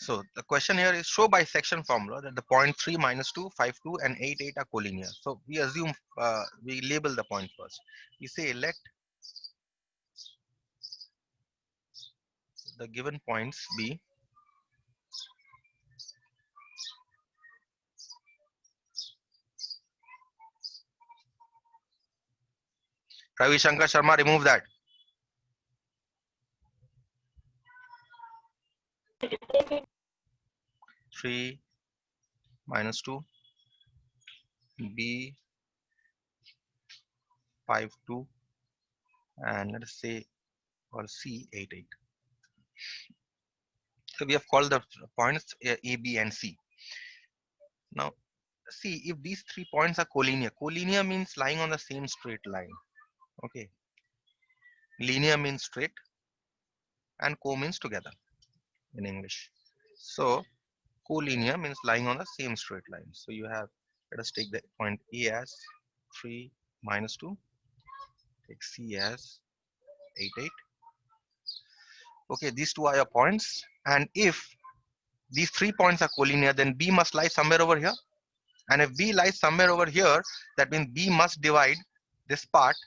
So the question here is show bisection formula that the point 3, -2, 5, 2 and 8, 8 are collinear. So we assume we label the point first. We say let the given points be Ravi Shankar Sharma, remove that. 3, -2, B, 5, 2 and let us say or C, 8, 8. So we have called the points A, B and C. Now see if these 3 points are collinear. Collinear means lying on the same straight line. Okay. Linear means straight and co means together in English. So collinear means lying on the same straight line. So you have, let us take the point A as 3, -2, take C as 8, 8. Okay, these two are your points. And if these 3 points are collinear, then B must lie somewhere over here. And if B lies somewhere over here, that means B must divide this part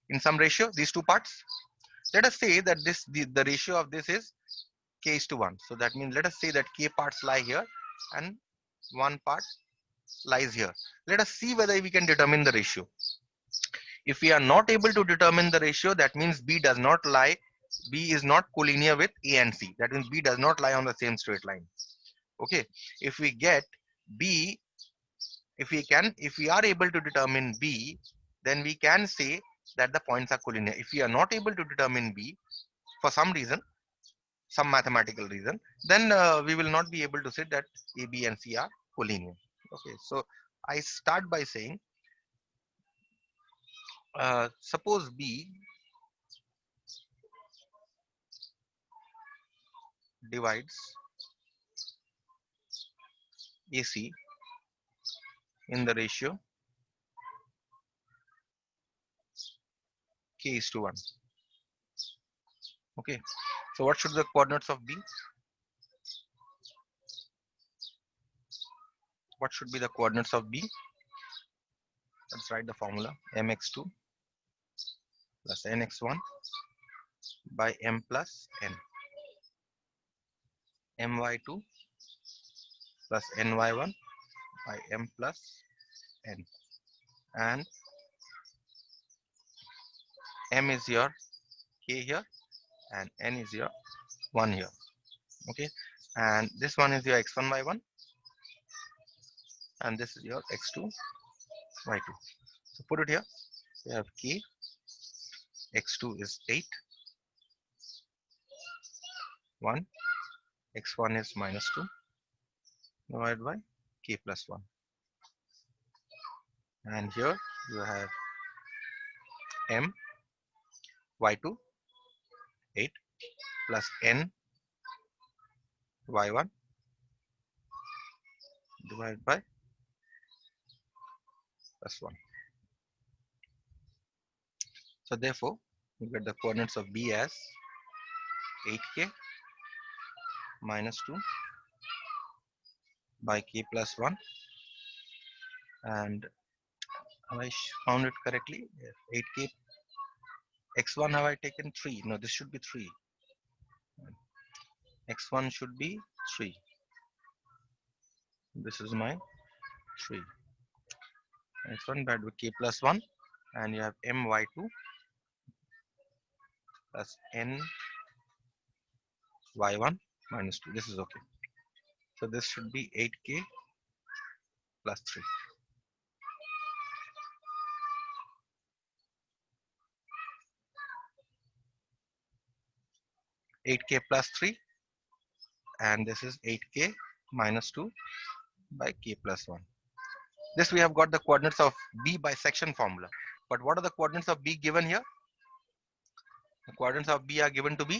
in some ratio, these two parts. Let us say that the ratio of this is k is to 1. So that means let us say that k parts lie here and one part lies here. Let us see whether we can determine the ratio. If we are not able to determine the ratio, that means B does not lie, B is not collinear with A and C. That means B does not lie on the same straight line. Okay. If we get B, if we are able to determine B, then we can say that the points are collinear. If we are not able to determine B for some reason, some mathematical reason, then we will not be able to say that A, B and C are collinear. Okay, so I start by saying suppose B divides AC in the ratio k is to 1. Okay, so what should be the coordinates of B? What should be the coordinates of B? Let's write the formula mx2 plus nx1 by m plus n, my2 plus ny1 by m plus n, and m is your k here and n is your 1 here. Okay, and this one is your x1 y1 and this is your x2 y2. So put it here. We have k, x2 is 8, 1, x1 is -2 divided by k plus 1, and here you have m y2 8 plus n y1 divided by plus 1. So therefore you get the coordinates of B as 8k -2 by k plus 1, and have I found it correctly? 8k x1 have I taken 3? No, this should be 3. X1 should be 3. This is my 3. X1 divided by k plus 1, and you have my2 plus n y1 -2. This is okay. So this should be 8k plus 3. 8k plus 3, and this is 8k -2 by k plus 1. This we have got the coordinates of B by section formula. But what are the coordinates of B given here? The coordinates of B are given to be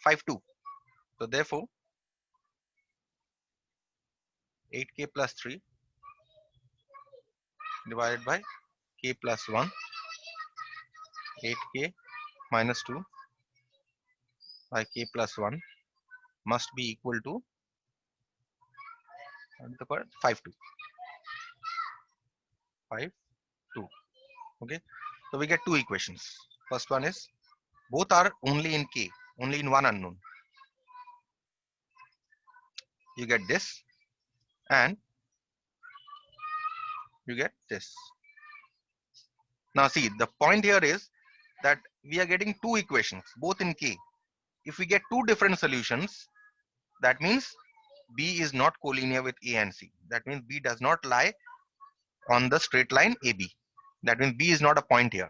5, 2. So therefore 8k plus 3 divided by k plus 1, 8k -2 by k plus 1 must be equal to 5 2 5 2. Okay, so we get two equations. First one is both are only in k, only in one unknown. You get this and you get this. Now see, the point here is that we are getting two equations both in k. If we get two different solutions, that means B is not collinear with A and C. That means B does not lie on the straight line AB. That means B is not a point here.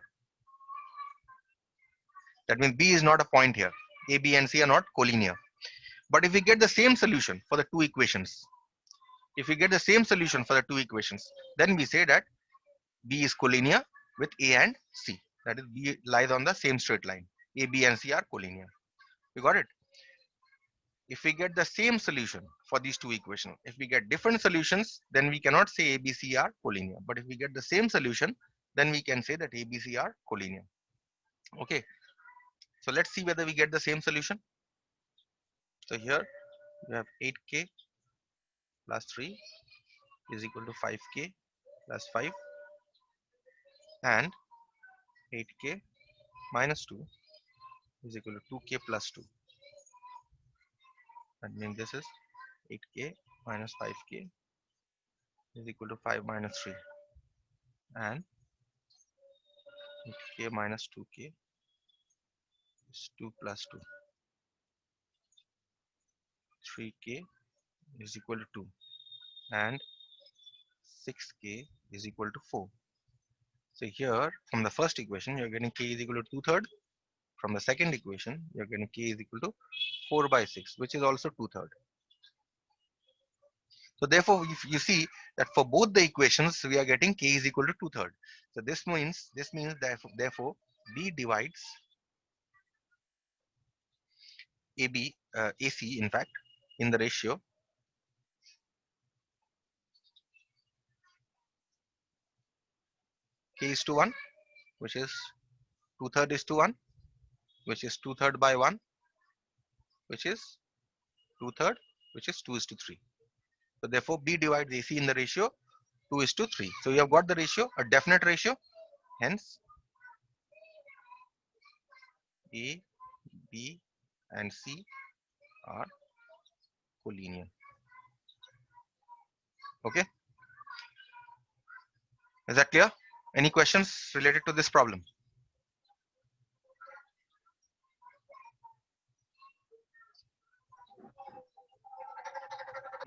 That means B is not a point here. A, B and C are not collinear. But if we get the same solution for the two equations, then we say that B is collinear with A and C. That is, B lies on the same straight line. A, B and C are collinear. You got it? If we get the same solution for these two equations, if we get different solutions, then we cannot say A, B, C are collinear. But if we get the same solution, then we can say that A, B, C are collinear. Okay. So let's see whether we get the same solution. So here we have 8k plus 3 is equal to 5k plus 5 and 8k minus 2 is equal to 2k plus 2. That means this is 8k minus 5k is equal to 5 minus 3 and 8k minus 2k is 2 plus 2. 3k is equal to 2 and 6k is equal to 4. So here from the first equation you're getting k is equal to 2/3. From the second equation you're getting k is equal to 4 by 6, which is also 2/3. So therefore if you see that for both the equations we are getting k is equal to 2/3. So this means that therefore B divides AC in fact in the ratio k is to 1, which is 2/3 is to 1, which is 2/3 by 1, which is 2/3, which is 2 is to 3. So therefore B divides AC in the ratio 2 is to 3. So you have got the ratio, a definite ratio. Hence A, B and C are collinear. Okay. Is that clear? Any questions related to this problem?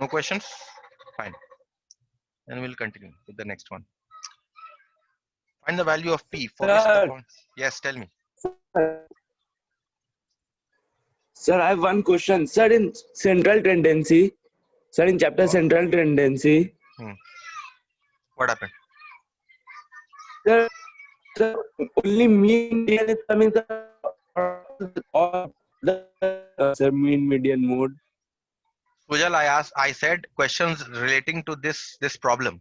No questions? Fine. Then we'll continue with the next one. Find the value of P for which the point. Yes, tell me. Sir, I have one question. Sir, in central tendency, sir, in chapter central tendency, What happened? Sir, only mean median is coming sir, mean median mode. Sujal, I said questions relating to this problem.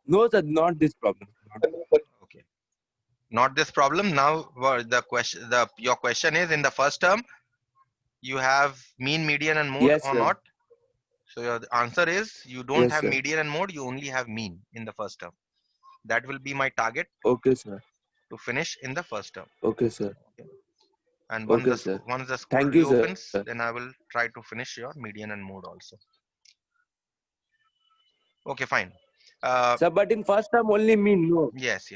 No, sir, not this problem. Okay. Not this problem. Now your question is, in the first term you have mean, median and mode, Yes, or sir. not? So your answer is you don't Yes, have sir. median and mode, you only have mean in the first term. That will be my target Okay, sir. to finish in the first term. Okay, sir. Okay. And Okay, once sir. the school Thank you, sir. reopens, then I will try to finish your median and mode also. Okay, fine. Sir, but in first term only mean, no. Yes.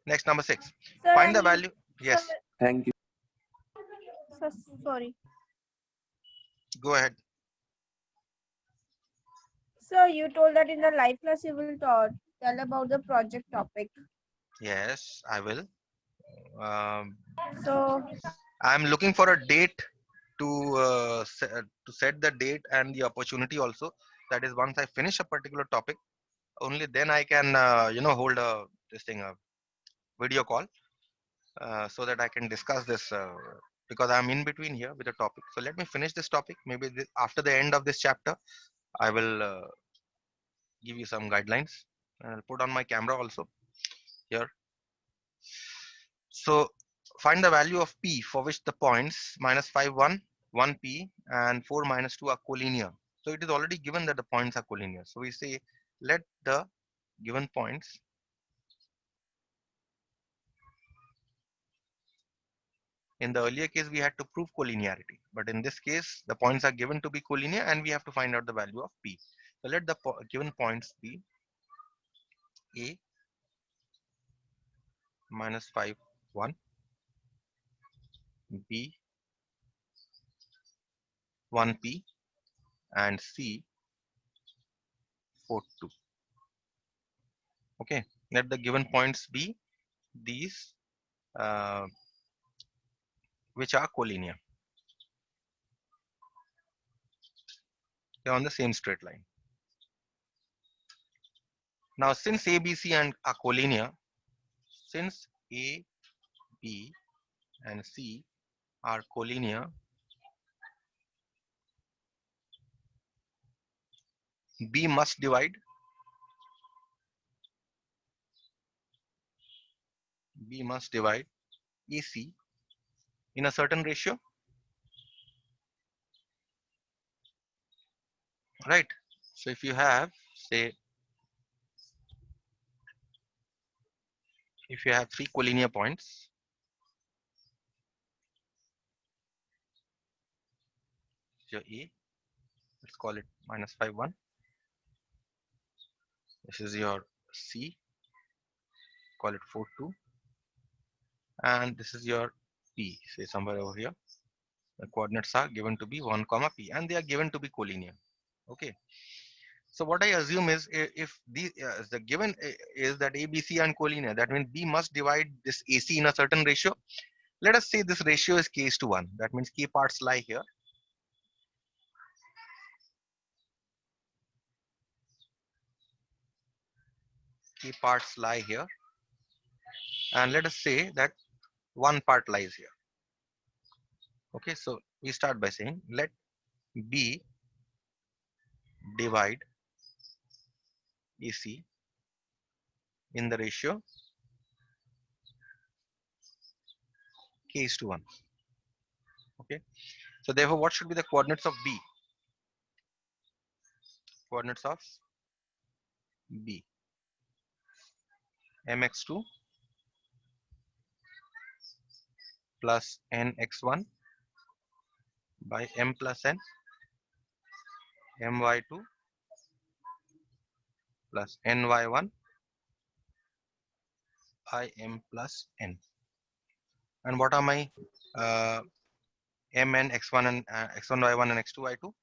Next, number 6. Sir, Find the value. Yes. Sir, Thank you. sir, sorry. Go ahead. Sir, you told that in the live class you will tell about the project topic. Yes, I will. So, I'm looking for a date to set the date and the opportunity also. That is, once I finish a particular topic, only then I can hold a video call so that I can discuss this because I'm in between here with the topic. So let me finish this topic. Maybe after the end of this chapter, I will give you some guidelines. I'll put on my camera also here. So find the value of P for which the points minus 5, 1, 1P and 4, minus 2 are collinear. So it is already given that the points are collinear. So we say let the given points in the earlier case we had to prove collinearity, but in this case the points are given to be collinear and we have to find out the value of P. So let the given points be A minus 5, 1, B 1P and C 4, 2. Okay, let the given points be these which are collinear. They're on the same straight line. Now, since A, B, C and are collinear, since A, B, and C are collinear, B must divide AC in a certain ratio, right? So if you have, say, if you have 3 collinear points, your A, let's call it minus 5, 1. This is your C, call it 4, 2. And this is your P, say somewhere over here. The coordinates are given to be 1 comma P and they are given to be collinear. Okay. So what I assume is if the given is that A, B, C and collinear, that means B must divide this AC in a certain ratio. Let us say this ratio is K is to 1. That means K parts lie here. K parts lie here. And let us say that one part lies here. Okay, so we start by saying let B divide AC in the ratio K is to 1. Okay, so therefore what should be the coordinates of B? Coordinates of B, mx2 plus nx1 by m plus n, my2 plus ny1 by m plus n. And what are my mn, x1 and x1 y1 and x2 y2?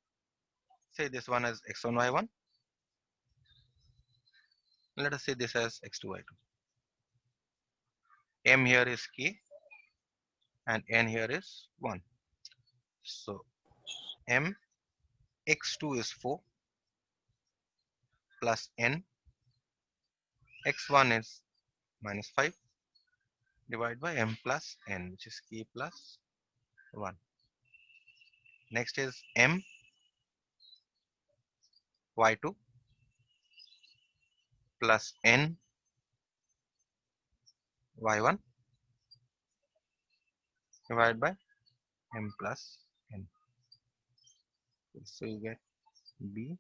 Say this one as x1 y1. Let us say this as x2 y2. M here is k and n here is 1. So m x2 is 4 plus n x1 is minus 5 divided by m plus n, which is k plus 1. Next is m y2 plus n y1 divided by m plus n. So you get b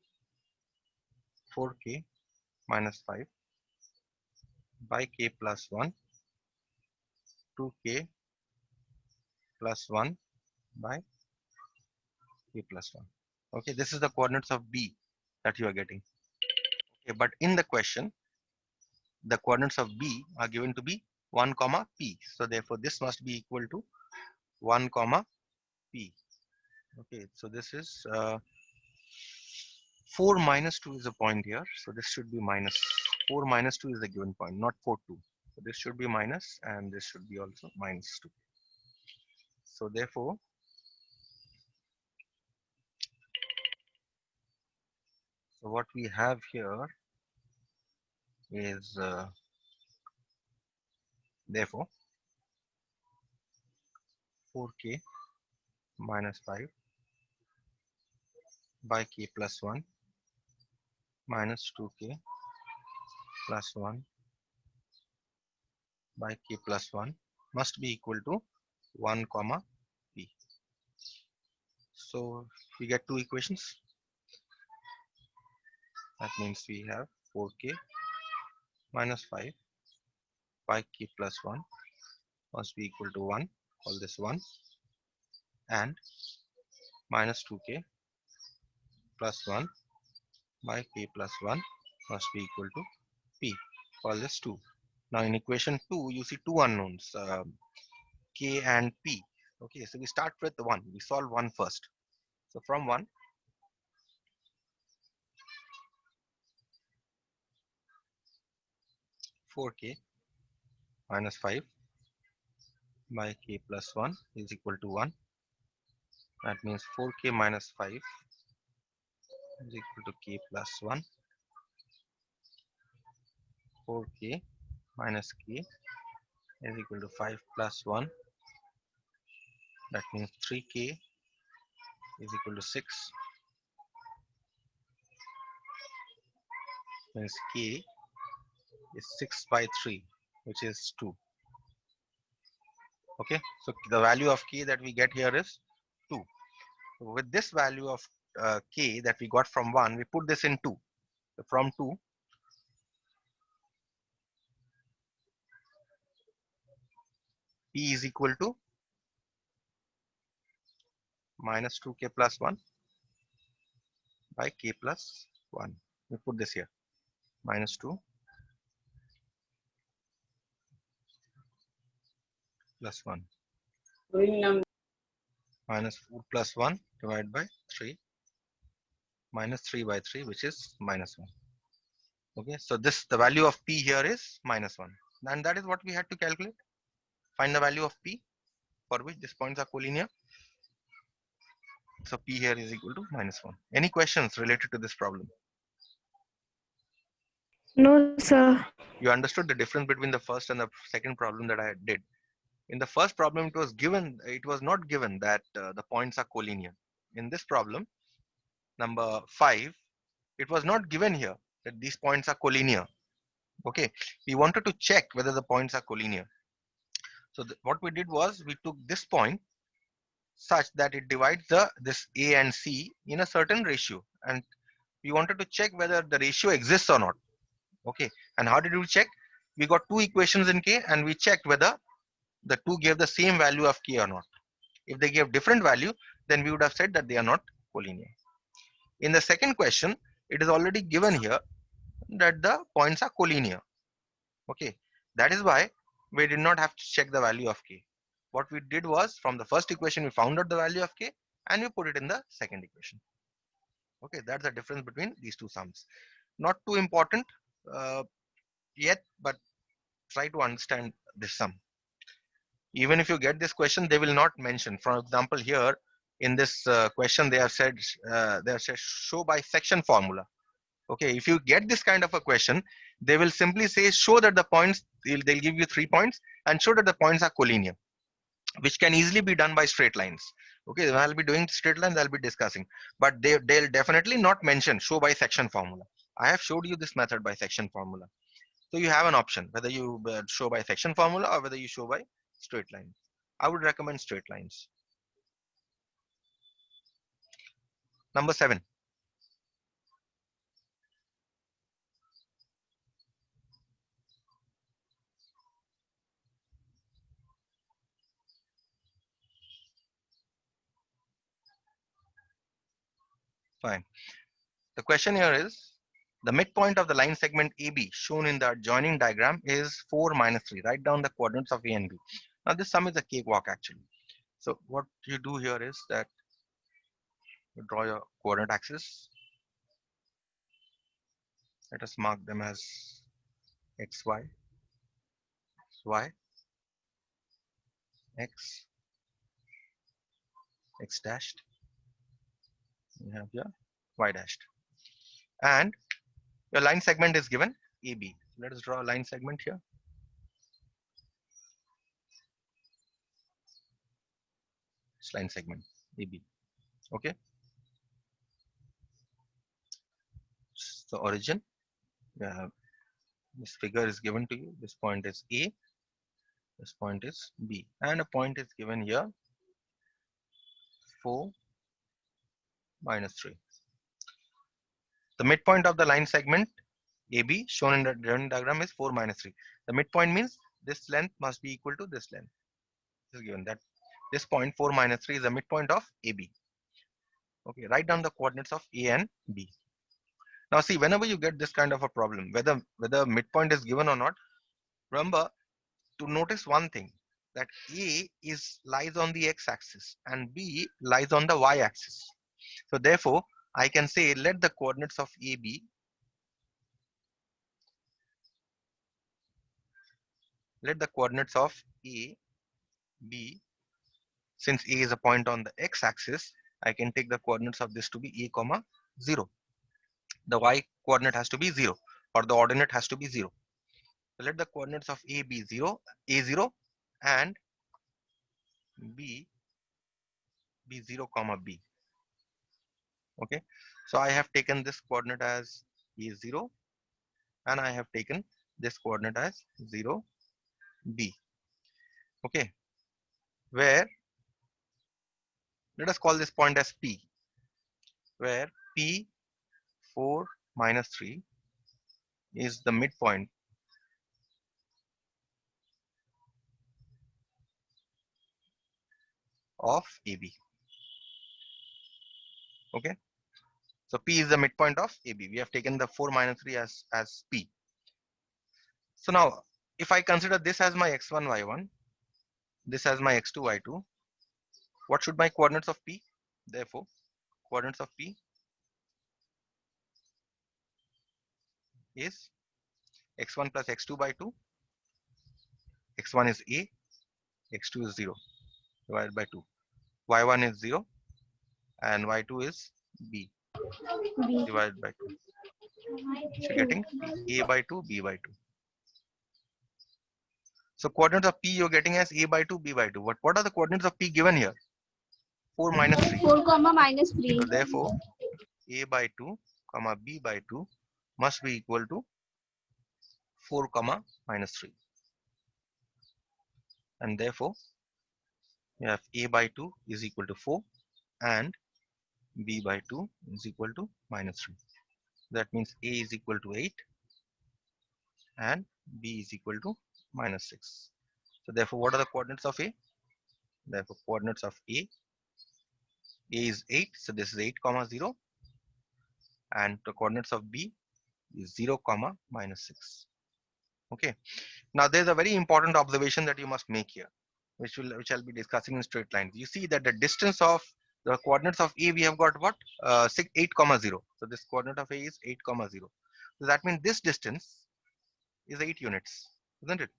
4k minus 5 by k plus 1, 2k plus 1 by k plus 1. Okay, this is the coordinates of B that you are getting. Okay, but in the question, the coordinates of B are given to be 1 comma P. So therefore this must be equal to 1 comma P. Okay, so this is 4 minus 2 is a point here. So this should be minus 4 minus 2 is the given point, not 4, 2. So this should be minus and this should be also minus 2. So therefore, so what we have here is therefore 4k minus 5 by k plus 1 minus 2k plus 1 by k plus 1 must be equal to 1 comma p. So we get two equations. That means we have 4k minus 5 5k plus 1 must be equal to 1. Call this 1, and minus 2k plus 1 by k plus 1 must be equal to p. Call this 2. Now in equation 2, you see two unknowns, k and p. Okay, so we start with 1. We solve 1 first. So from 1, 4k minus 5 by k plus 1 is equal to 1. That means 4k minus 5 is equal to k plus 1. 4k minus k is equal to 5 plus 1. That means 3k is equal to 6. Means k is 6 by 3, which is 2. Okay, so the value of k that we get here is 2. So with this value of k that we got from 1, we put this in 2. So from 2, p is equal to minus 2k plus 1 by k plus 1. We put this here, minus 2 plus 1 minus 4 plus 1 divided by 3 minus 3 by 3, which is minus 1. Okay, so this, the value of p here is minus 1, and that is what we had to calculate. Find the value of p for which these points are collinear. So p here is equal to minus 1. Any questions related to this problem? No, sir. You understood the difference between the first and the second problem that I did. In the first problem, it was given, it was not given that the points are collinear. In this problem, number 5, it was not given here that these points are collinear. Okay, we wanted to check whether the points are collinear. So what we did was we took this point such that it divides this A and C in a certain ratio, and we wanted to check whether the ratio exists or not. Okay, and how did we check? We got two equations in k, and we checked whether the two gave the same value of k or not. If they gave different value, then we would have said that they are not collinear. In the second question, it is already given here that the points are collinear. Okay, that is why we did not have to check the value of k. What we did was, from the first equation, we found out the value of k and we put it in the second equation. Okay, that's the difference between these two sums. Not too important yet, but try to understand this sum. Even if you get this question, they will not mention. For example, here in this question, they have said show by section formula. Okay, if you get this kind of a question, they will simply say show that the points, they'll give you 3 points and show that the points are collinear, which can easily be done by straight lines. Okay, I'll be doing straight lines, I'll be discussing, but they'll definitely not mention show by section formula. I have showed you this method by section formula. So you have an option whether you show by section formula or whether you show by straight lines. I would recommend straight lines. Number 7. Fine. The question here is, the midpoint of the line segment AB shown in the adjoining diagram is 4 minus 3. Write down the coordinates of A and B. Now this sum is a cakewalk actually. So what you do here is that you draw your coordinate axis. Let us mark them as xy, y, x, x dashed. You have your y dashed. And your line segment is given AB. Let us draw a line segment here. This line segment AB. Okay. So origin. This figure is given to you. This point is A. This point is B, and a point is given here 4 minus 3. The midpoint of the line segment AB shown in the Venn diagram is 4 minus 3. The midpoint means this length must be equal to this length. This is given that this point 4 minus 3 is the midpoint of AB. Okay, write down the coordinates of A and B. Now see, whenever you get this kind of a problem, whether midpoint is given or not, remember to notice one thing, that A lies on the x-axis and B lies on the y-axis. So therefore, I can say let the coordinates of AB be, since A is a point on the x-axis, I can take the coordinates of this to be A comma 0. The y coordinate has to be 0, or the ordinate has to be 0. So let the coordinates of A be 0, A0, and B be 0 comma B. Okay, so I have taken this coordinate as A0, and I have taken this coordinate as 0 B. Okay, where let us call this point as P, where P 4 minus 3 is the midpoint of AB. Okay, so P is the midpoint of AB. We have taken the 4 minus 3 as P. So now if I consider this as my x1 y1, this as my x2 y2, what should my coordinates of P? Therefore, coordinates of P is x1 plus x2 by 2. x1 is A, x2 is 0 divided by 2. y1 is 0 and y2 is B B. divided by 2. So getting A by 2, B by 2. So coordinates of P you're getting as A by 2, B by 2. What are the coordinates of P given here? 4 minus 3. 4 comma minus 3. So therefore, A by 2 comma B by 2 must be equal to 4 comma minus 3. And therefore, you have A by 2 is equal to 4 and B by 2 is equal to minus 3. That means A is equal to 8 and B is equal to minus 6. So therefore, what are the coordinates of A? Therefore, coordinates of A is 8. So this is 8 comma 0. And the coordinates of B is 0 comma minus 6. Okay. Now there's a very important observation that you must make here, which I'll be discussing in straight lines. You see that the distance of the coordinates of A, we have got what? 8 comma 0. So this coordinate of A is 8 comma 0. So that means this distance is 8 units, isn't it?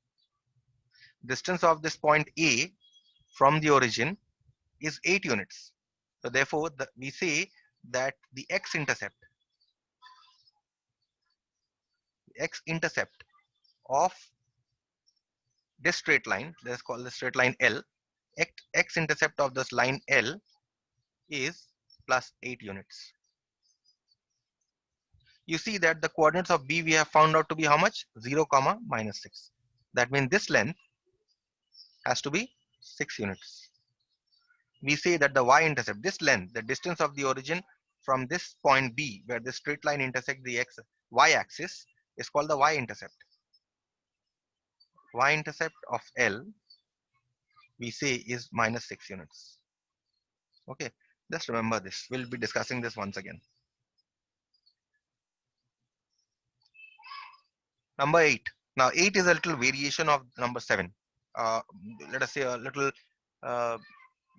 Distance of this point A from the origin is 8 units. So therefore, we say that the x-intercept of this straight line, let's call the straight line L, x-intercept of this line L is plus 8 units. You see that the coordinates of B we have found out to be how much? 0 comma minus 6. That means this length has to be 6 units. We say that the y-intercept, this length, the distance of the origin from this point B where the straight line intersects the y-axis is called the y-intercept. Y-intercept of L we say is minus 6 units. Okay, just remember this. We'll be discussing this once again. Number 8. Now 8 is a little variation of number 7. Let us say a little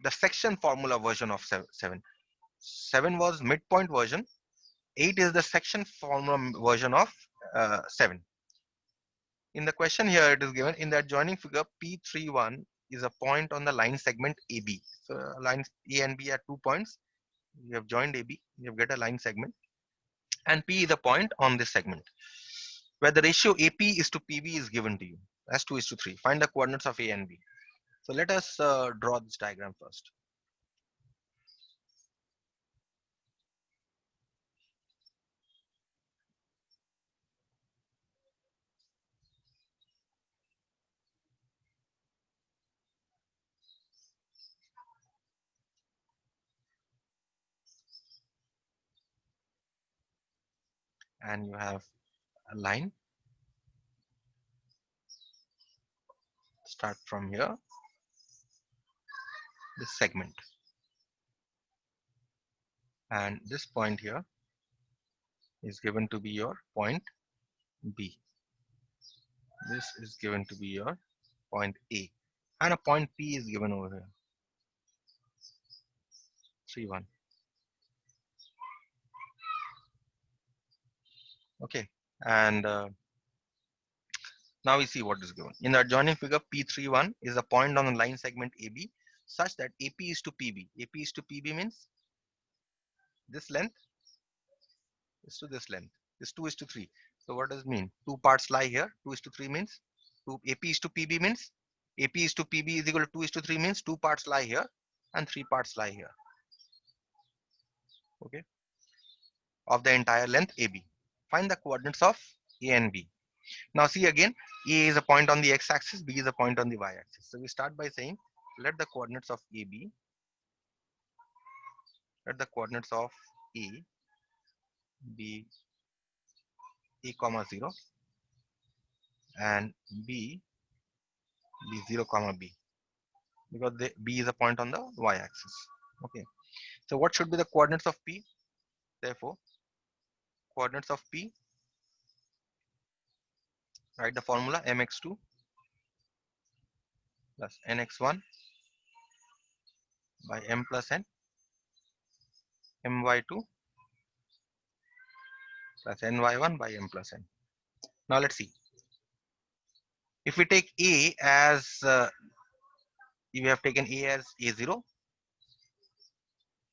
the section formula version of 7. 7 was midpoint version. 8 is the section formula version of 7. In the question here, it is given in the adjoining figure P31 is a point on the line segment AB. So lines A and B are 2 points. You have joined AB, you have get a line segment, and P is a point on this segment, where the ratio AP is to PB is given to you as 2:3. Find the coordinates of A and B. So let us draw this diagram first. and you have a line. Start from here, this segment, and this point here is given to be your point B. This is given to be your point A, and a point P is given over here, 3, 1. Okay, and now we see what is given. In the adjoining figure, P31 is a point on the line segment AB such that AP is to PB. AP is to PB means this length is to this length. This 2 is to 3. So what does it mean? Two parts lie here. 2 is to 3 means 2. AP is to PB means AP is to PB is equal to 2 is to 3 means 2 parts lie here and 3 parts lie here. Okay, of the entire length AB. Find the coordinates of A and B. Now see again, A is a point on the x-axis, B is a point on the y-axis. So we start by saying, let the coordinates of AB, let the coordinates of A be A comma 0 and B be 0 comma B, because B is a point on the y-axis. Okay, so what should be the coordinates of P? Therefore, coordinates of P, write the formula mx2 plus nx1 by m plus n, my2 plus ny1 by m plus n. Now let's see. If we take A as, we have taken A as A0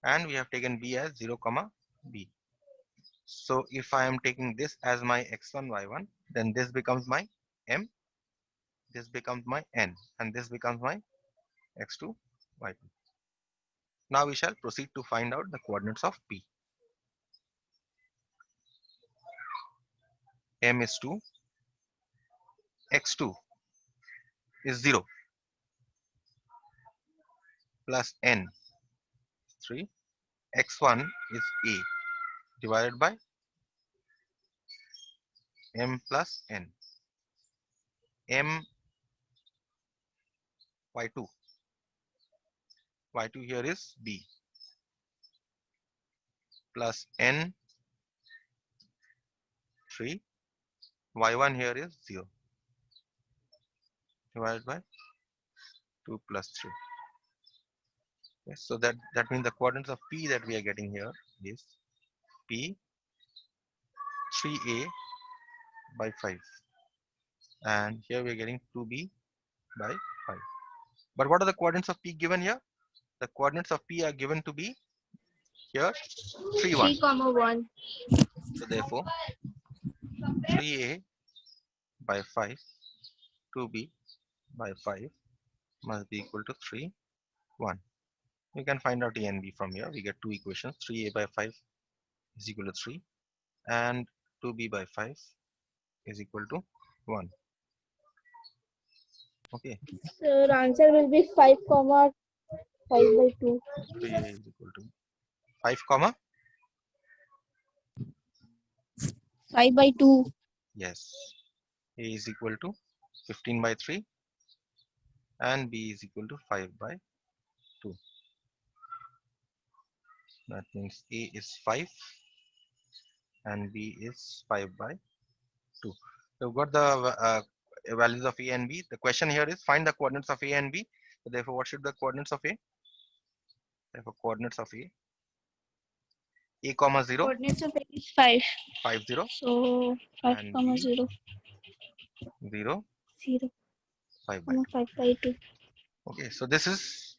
and we have taken B as 0 comma B. So if I am taking this as my x1 y1, then this becomes my m, this becomes my n, and this becomes my x2 y2. Now we shall proceed to find out the coordinates of P. M is 2, x2 is 0 plus n 3, x1 is A divided by m plus n, m y2, y2 here is B plus n 3, y1 here is 0 divided by 2 plus 3. Okay, so that means the coordinates of P that we are getting here is P 3a by 5, and here we are getting 2b by 5. But what are the coordinates of P given here? The coordinates of P are given to be here 3, 1. 3, 1. So therefore 3a by 5, 2b by 5 must be equal to 3, 1. We can find out A and B from here. We get two equations. 3a by 5 is equal to 3 and 2b by 5 is equal to 1. Okay. So the answer will be 5, 5 by 2. 3a is equal to 5 comma 5 by 2. yes, A is equal to 15 by 3 and B is equal to 5 by 2. That means A is 5 and B is 5 by 2. So we've got the values of A and B. The question here is find the coordinates of A and B. So therefore, what should be the coordinates of A? Therefore, coordinates of A comma 0, Coordinates of it is 5. 5, 0, So 5, and comma B 0, 0, 0, 5 by 2. 5 by 2. Okay, so this is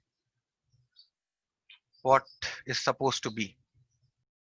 what is supposed to be.